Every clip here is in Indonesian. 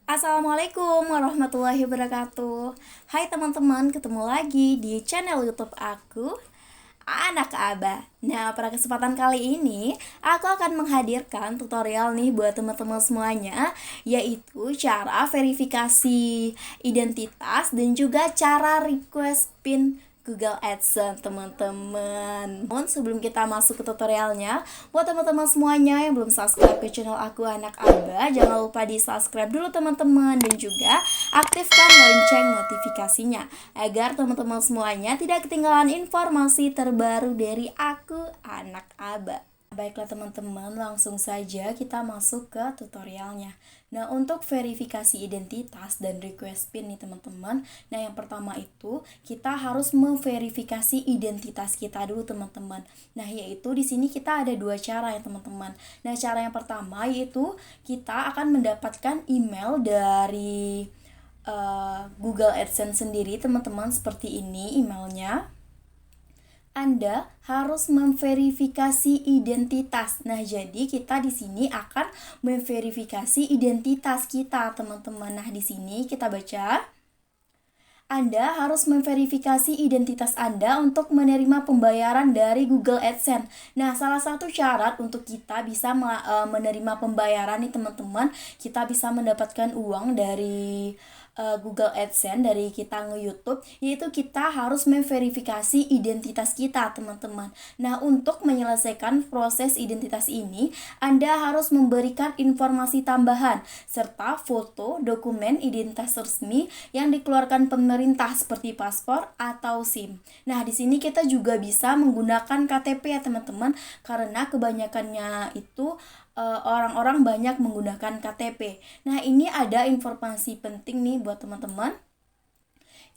Assalamualaikum warahmatullahi wabarakatuh. Hai teman-teman, ketemu lagi di channel YouTube aku, Anak Abah. Nah, pada kesempatan kali ini aku akan menghadirkan tutorial nih buat teman-teman semuanya, yaitu cara verifikasi identitas dan juga cara request PIN Google AdSense, teman-teman. Namun sebelum kita masuk ke tutorialnya, buat teman-teman semuanya yang belum subscribe ke channel aku Anak Abah, jangan lupa di subscribe dulu teman-teman, dan juga aktifkan lonceng notifikasinya agar teman-teman semuanya tidak ketinggalan informasi terbaru dari aku Anak Abah. Baiklah teman-teman, langsung saja kita masuk ke tutorialnya. Nah, untuk verifikasi identitas dan request PIN nih teman-teman. Nah, yang pertama itu kita harus memverifikasi identitas kita dulu teman-teman. Nah, yaitu di sini kita ada dua cara ya teman-teman. Nah, cara yang pertama yaitu kita akan mendapatkan email dari Google AdSense sendiri teman-teman, seperti ini emailnya. Anda harus memverifikasi identitas. Nah, jadi kita di sini akan memverifikasi identitas kita, teman-teman. Nah, di sini kita baca, Anda harus memverifikasi identitas Anda untuk menerima pembayaran dari Google AdSense. Nah, salah satu syarat untuk kita bisa menerima pembayaran nih teman-teman, kita bisa mendapatkan uang dari Google AdSense dari kita nge-YouTube, yaitu kita harus memverifikasi identitas kita, teman-teman. Nah, untuk menyelesaikan proses identitas ini, Anda harus memberikan informasi tambahan serta foto dokumen identitas resmi yang dikeluarkan pemerintah seperti paspor atau SIM. Nah, di sini kita juga bisa menggunakan KTP ya, teman-teman, karena kebanyakannya itu orang-orang banyak menggunakan KTP. Nah, ini ada informasi penting nih buat teman-teman.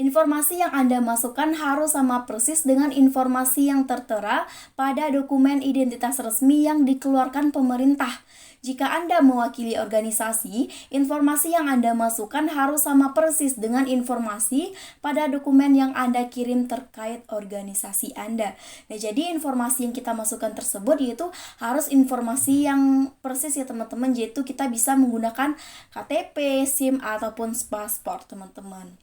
Informasi yang Anda masukkan harus sama persis dengan informasi yang tertera pada dokumen identitas resmi yang dikeluarkan pemerintah. Jika Anda mewakili organisasi, informasi yang Anda masukkan harus sama persis dengan informasi pada dokumen yang Anda kirim terkait organisasi Anda. Nah, jadi informasi yang kita masukkan tersebut yaitu harus informasi yang persis ya teman-teman, yaitu kita bisa menggunakan KTP, SIM, ataupun paspor teman-teman.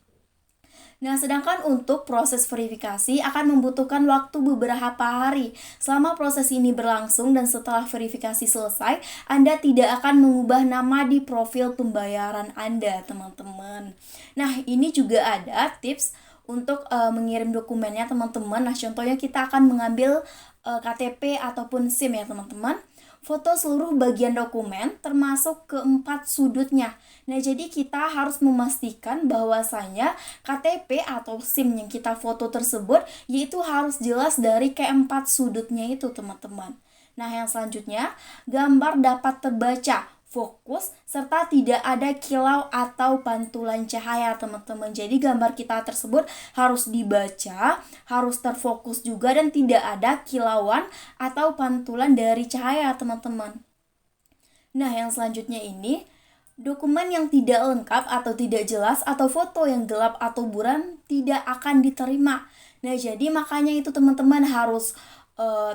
Nah, sedangkan untuk proses verifikasi akan membutuhkan waktu beberapa hari. Selama proses ini berlangsung dan setelah verifikasi selesai, Anda tidak akan mengubah nama di profil pembayaran Anda, teman-teman. Nah, ini juga ada tips untuk mengirim dokumennya, teman-teman. Nah, contohnya kita akan mengambil KTP ataupun SIM ya, teman-teman. Foto seluruh bagian dokumen termasuk keempat sudutnya. Nah, jadi kita harus memastikan bahwasanya KTP atau SIM yang kita foto tersebut yaitu harus jelas dari keempat sudutnya itu, teman-teman. Nah, yang selanjutnya, gambar dapat terbaca, fokus, serta tidak ada kilau atau pantulan cahaya, teman-teman. Jadi gambar kita tersebut harus dibaca, harus terfokus juga, dan tidak ada kilauan atau pantulan dari cahaya, teman-teman. Nah, yang selanjutnya ini, dokumen yang tidak lengkap atau tidak jelas atau foto yang gelap atau buram tidak akan diterima. Nah, jadi makanya itu teman-teman harus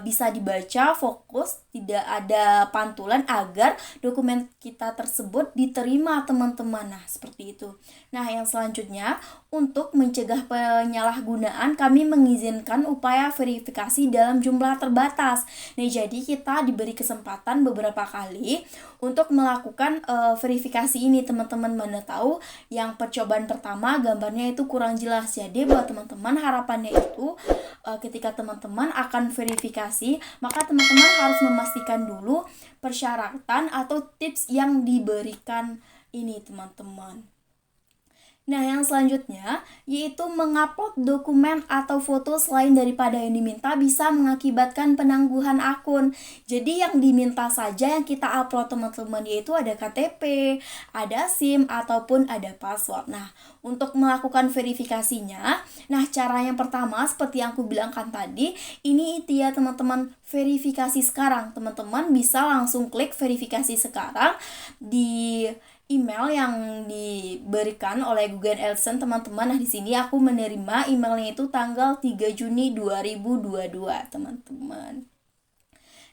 bisa dibaca, fokus, tidak ada pantulan agar dokumen kita tersebut diterima, teman-teman. Nah, seperti itu. Nah, yang selanjutnya, untuk mencegah penyalahgunaan, kami mengizinkan upaya verifikasi dalam jumlah terbatas. Nah, jadi kita diberi kesempatan beberapa kali untuk melakukan verifikasi ini, teman-teman. Mana tahu yang percobaan pertama gambarnya itu kurang jelas. Jadi buat teman-teman, harapannya itu ketika teman-teman akan verifikasi, maka teman-teman harus memastikan dulu persyaratan atau tips yang diberikan ini, teman-teman. Nah, yang selanjutnya yaitu mengupload dokumen atau foto selain daripada yang diminta bisa mengakibatkan penangguhan akun. Jadi yang diminta saja yang kita upload, teman-teman, yaitu ada KTP, ada SIM, ataupun ada password. Nah, untuk melakukan verifikasinya, nah cara yang pertama seperti yang aku bilangkan tadi, ini dia teman-teman, verifikasi sekarang. Teman-teman bisa langsung klik verifikasi sekarang di email yang diberikan oleh Google AdSense, teman-teman. Nah, di sini aku menerima emailnya itu tanggal 3 Juni 2022, teman-teman.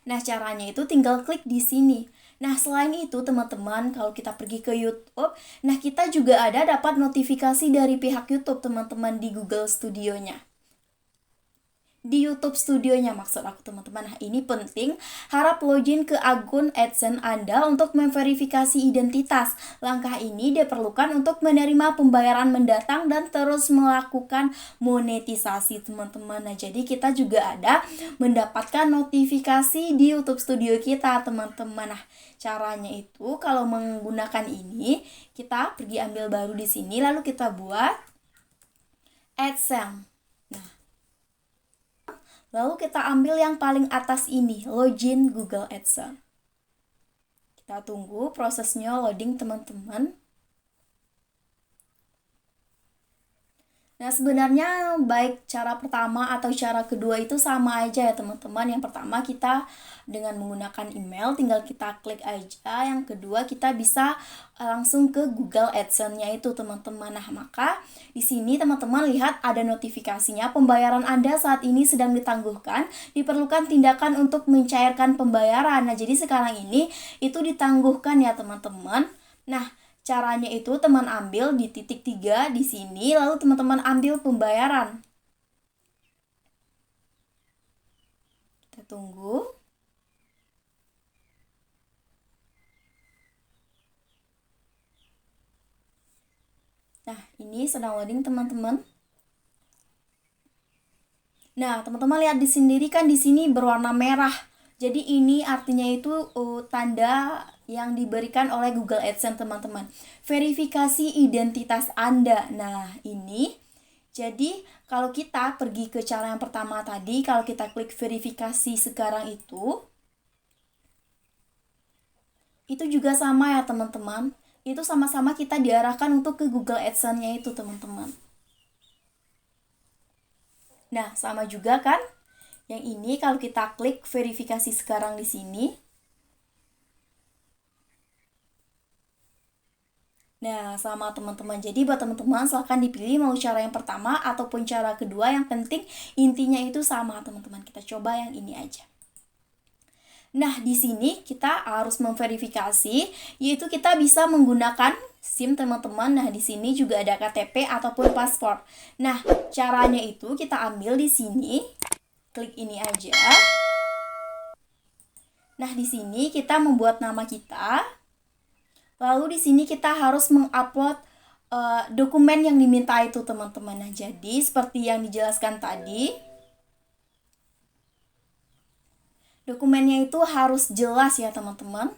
Nah, caranya itu tinggal klik di sini. Nah, selain itu teman-teman, kalau kita pergi ke YouTube, nah kita juga ada dapat notifikasi dari pihak YouTube teman-teman di Google Studionya. Di YouTube Studionya maksud aku teman-teman. Nah, ini penting, harap login ke akun AdSense Anda untuk memverifikasi identitas. Langkah ini diperlukan untuk menerima pembayaran mendatang dan terus melakukan monetisasi teman-teman. Nah, jadi kita juga ada mendapatkan notifikasi di YouTube Studio kita teman-teman. Nah, caranya itu kalau menggunakan ini, kita pergi ambil baru di sini lalu kita buat AdSense. Lalu kita ambil yang paling atas ini, login Google AdSense. Kita tunggu prosesnya loading teman-teman. Nah, sebenarnya baik cara pertama atau cara kedua itu sama aja ya teman-teman. Yang pertama kita dengan menggunakan email tinggal kita klik aja. Yang kedua kita bisa langsung ke Google AdSense-nya itu teman-teman. Nah, maka di sini teman-teman lihat ada notifikasinya pembayaran Anda saat ini sedang ditangguhkan. Diperlukan tindakan untuk mencairkan pembayaran. Nah, jadi sekarang ini itu ditangguhkan ya teman-teman. Nah, caranya itu teman ambil di titik 3 di sini, lalu teman-teman ambil pembayaran. Kita tunggu. Nah, ini sedang loading teman-teman. Nah, teman-teman lihat di sendiri kan di sini berwarna merah. Jadi ini artinya itu tanda yang diberikan oleh Google AdSense teman-teman. Verifikasi identitas Anda. Nah, ini jadi kalau kita pergi ke cara yang pertama tadi, kalau kita klik verifikasi sekarang itu juga sama ya teman-teman. Itu sama-sama kita diarahkan untuk ke Google AdSense-nya itu teman-teman. Nah, sama juga kan? Yang ini kalau kita klik verifikasi sekarang di sini. Nah, sama teman-teman. Jadi buat teman-teman silahkan dipilih mau cara yang pertama ataupun cara kedua. Yang penting intinya itu sama teman-teman. Kita coba yang ini aja. Nah, di sini kita harus memverifikasi, yaitu kita bisa menggunakan SIM teman-teman. Nah, di sini juga ada KTP ataupun paspor. Nah, caranya itu kita ambil di sini, klik ini aja. Nah, di sini kita membuat nama kita. Lalu di sini kita harus mengupload dokumen yang diminta itu teman-teman. Nah, jadi seperti yang dijelaskan tadi, dokumennya itu harus jelas ya teman-teman.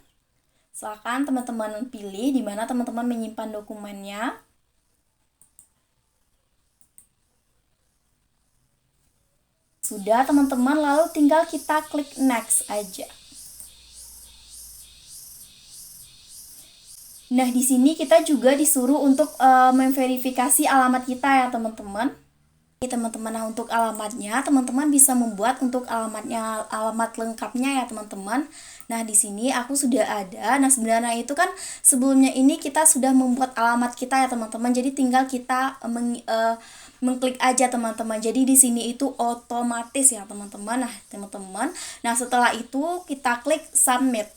Silakan teman-teman pilih di mana teman-teman menyimpan dokumennya. Sudah teman-teman, lalu tinggal kita klik next aja. Nah, di sini kita juga disuruh untuk memverifikasi alamat kita ya teman-teman. Teman-teman, nah untuk alamatnya teman-teman bisa membuat untuk alamat lengkapnya ya teman-teman. Nah, di sini aku sudah ada. Nah, sebenarnya itu kan sebelumnya ini kita sudah membuat alamat kita ya teman-teman. Jadi tinggal kita mengklik aja teman-teman. Jadi di sini itu otomatis ya teman-teman. Nah, teman-teman. Nah, setelah itu kita klik submit.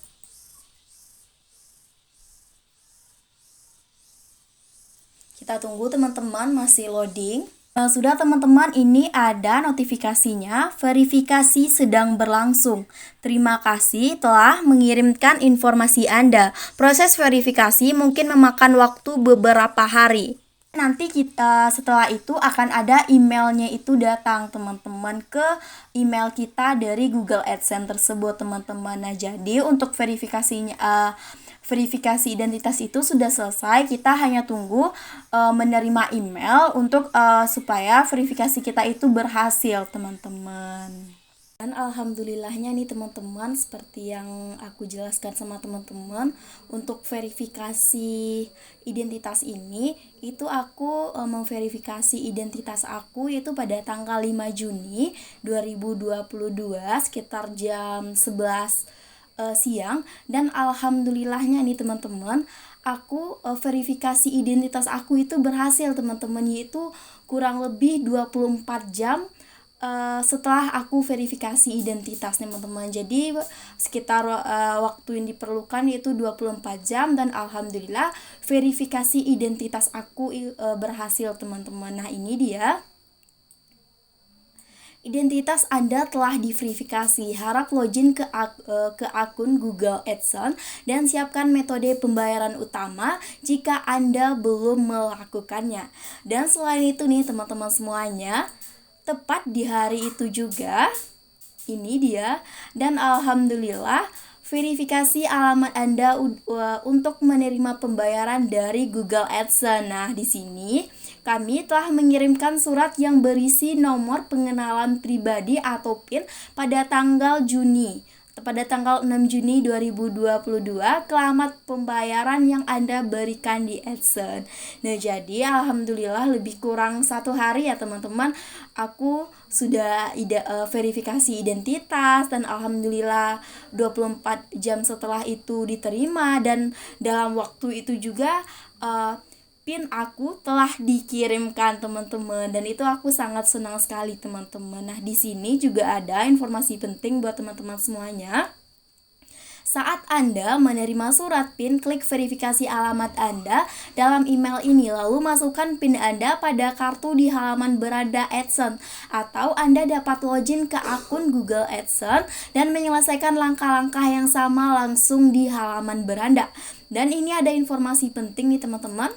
Kita tunggu teman-teman, masih loading. Sudah teman-teman, ini ada notifikasinya, verifikasi sedang berlangsung. Terima kasih telah mengirimkan informasi Anda. Proses verifikasi mungkin memakan waktu beberapa hari. Nanti kita setelah itu akan ada emailnya itu datang teman-teman ke email kita dari Google AdSense tersebut teman-teman. Nah, jadi untuk verifikasinya verifikasi identitas itu sudah selesai, kita hanya tunggu menerima email untuk supaya verifikasi kita itu berhasil teman-teman. Dan alhamdulillahnya nih teman-teman, seperti yang aku jelaskan sama teman-teman, untuk verifikasi identitas ini itu aku memverifikasi identitas aku itu pada tanggal 5 Juni 2022 sekitar jam 11 siang. Dan alhamdulillahnya nih teman-teman, aku verifikasi identitas aku itu berhasil teman-teman, yaitu kurang lebih 24 jam setelah aku verifikasi identitas teman-teman. Jadi sekitar waktu yang diperlukan yaitu 24 jam dan alhamdulillah verifikasi identitas aku berhasil teman-teman. Nah, ini dia. Identitas Anda telah diverifikasi. Harap login ke akun Google AdSense dan siapkan metode pembayaran utama jika Anda belum melakukannya. Dan selain itu nih teman-teman semuanya, tepat di hari itu juga, ini dia, dan alhamdulillah verifikasi alamat Anda untuk menerima pembayaran dari Google AdSense. Nah, di sini kami telah mengirimkan surat yang berisi nomor pengenalan pribadi atau PIN pada tanggal 6 Juni 2022 ke alamat pembayaran yang Anda berikan di AdSense. Nah, jadi alhamdulillah lebih kurang 1 hari ya teman-teman, aku sudah verifikasi identitas dan alhamdulillah 24 jam setelah itu diterima, dan dalam waktu itu juga PIN aku telah dikirimkan teman-teman, dan itu aku sangat senang sekali teman-teman. Nah, di sini juga ada informasi penting buat teman-teman semuanya. Saat Anda menerima surat PIN, klik verifikasi alamat Anda dalam email ini, lalu masukkan PIN Anda pada kartu di halaman beranda AdSense, atau Anda dapat login ke akun Google AdSense dan menyelesaikan langkah-langkah yang sama langsung di halaman beranda. Dan ini ada informasi penting nih teman-teman.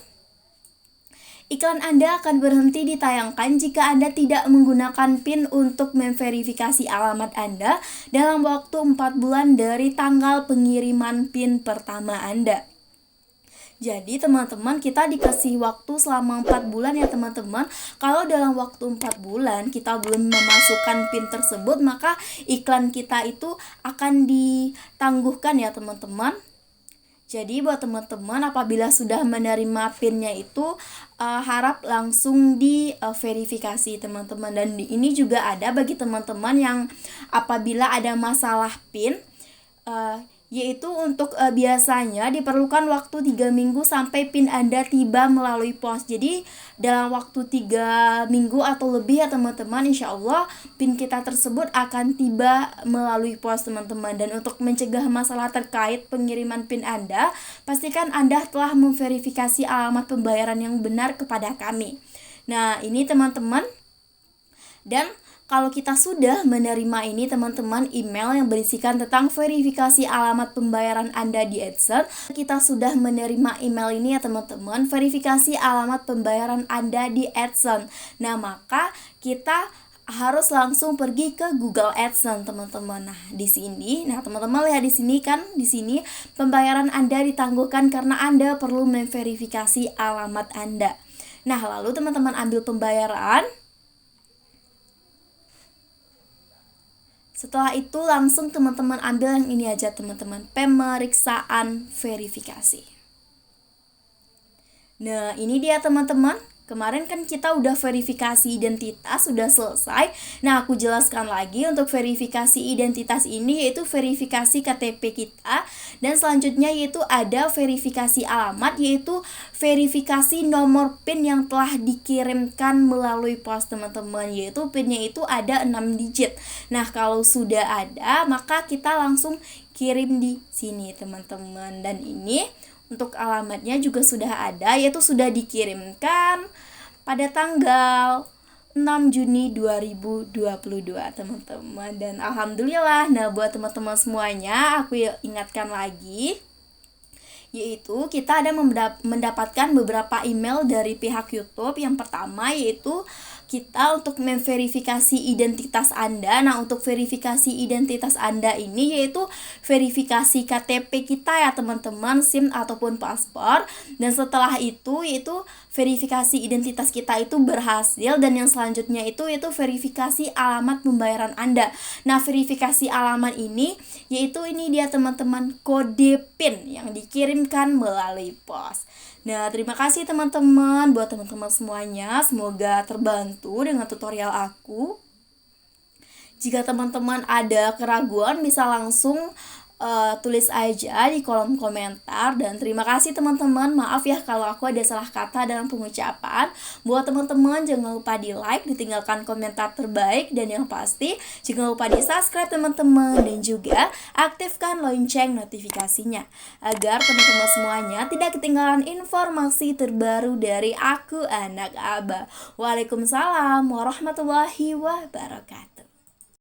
Iklan Anda akan berhenti ditayangkan jika Anda tidak menggunakan PIN untuk memverifikasi alamat Anda dalam waktu 4 bulan dari tanggal pengiriman PIN pertama Anda. Jadi teman-teman, kita dikasih waktu selama 4 bulan ya teman-teman. Kalau dalam waktu 4 bulan kita belum memasukkan PIN tersebut, maka iklan kita itu akan ditangguhkan ya teman-teman. Jadi buat teman-teman, apabila sudah menerima PIN-nya itu harap langsung diverifikasi teman-teman. Dan ini juga ada bagi teman-teman yang apabila ada masalah PIN, yaitu untuk biasanya diperlukan waktu 3 minggu sampai PIN Anda tiba melalui pos. Jadi dalam waktu 3 minggu atau lebih ya teman-teman, insya Allah PIN kita tersebut akan tiba melalui pos teman-teman. Dan untuk mencegah masalah terkait pengiriman PIN Anda, pastikan Anda telah memverifikasi alamat pembayaran yang benar kepada kami. Nah, ini teman-teman. Dan kalau kita sudah menerima ini teman-teman, email yang berisikan tentang verifikasi alamat pembayaran Anda di AdSense, kita sudah menerima email ini ya teman-teman, verifikasi alamat pembayaran Anda di AdSense. Nah, maka kita harus langsung pergi ke Google AdSense teman-teman. Nah, di sini, teman-teman lihat di sini kan, di sini pembayaran Anda ditangguhkan karena Anda perlu memverifikasi alamat Anda. Nah, lalu teman-teman ambil pembayaran. Setelah itu langsung teman-teman ambil yang ini aja teman-teman, pemeriksaan verifikasi. Nah, ini dia teman-teman. Kemarin kan kita udah verifikasi identitas, sudah selesai. Nah, aku jelaskan lagi untuk verifikasi identitas ini, yaitu verifikasi KTP kita. Dan selanjutnya yaitu ada verifikasi alamat, yaitu verifikasi nomor PIN yang telah dikirimkan melalui pos teman-teman. Yaitu PIN-nya itu ada 6 digit. Nah, kalau sudah ada, maka kita langsung kirim di sini teman-teman. Dan ini untuk alamatnya juga sudah ada, yaitu sudah dikirimkan pada tanggal 6 Juni 2022 teman-teman. Dan alhamdulillah, nah buat teman-teman semuanya, aku ingatkan lagi, yaitu kita ada mendapatkan beberapa email dari pihak YouTube. Yang pertama yaitu kita untuk memverifikasi identitas Anda. Nah, untuk verifikasi identitas Anda ini yaitu verifikasi KTP kita ya teman-teman, SIM ataupun paspor. Dan setelah itu yaitu verifikasi identitas kita itu berhasil, dan yang selanjutnya itu yaitu verifikasi alamat pembayaran Anda. Nah, verifikasi alamat ini yaitu ini dia teman-teman, kode PIN yang dikirimkan melalui pos. Nah, terima kasih teman-teman, buat teman-teman semuanya, semoga terbantu dengan tutorial aku. Jika teman-teman ada keraguan, bisa langsung tulis aja di kolom komentar. Dan terima kasih teman-teman, maaf ya kalau aku ada salah kata dalam pengucapan. Buat teman-teman jangan lupa di like, ditinggalkan komentar terbaik, dan yang pasti jangan lupa di subscribe teman-teman, dan juga aktifkan lonceng notifikasinya agar teman-teman semuanya tidak ketinggalan informasi terbaru dari aku, anak Abah. Waalaikumsalam warahmatullahi wabarakatuh.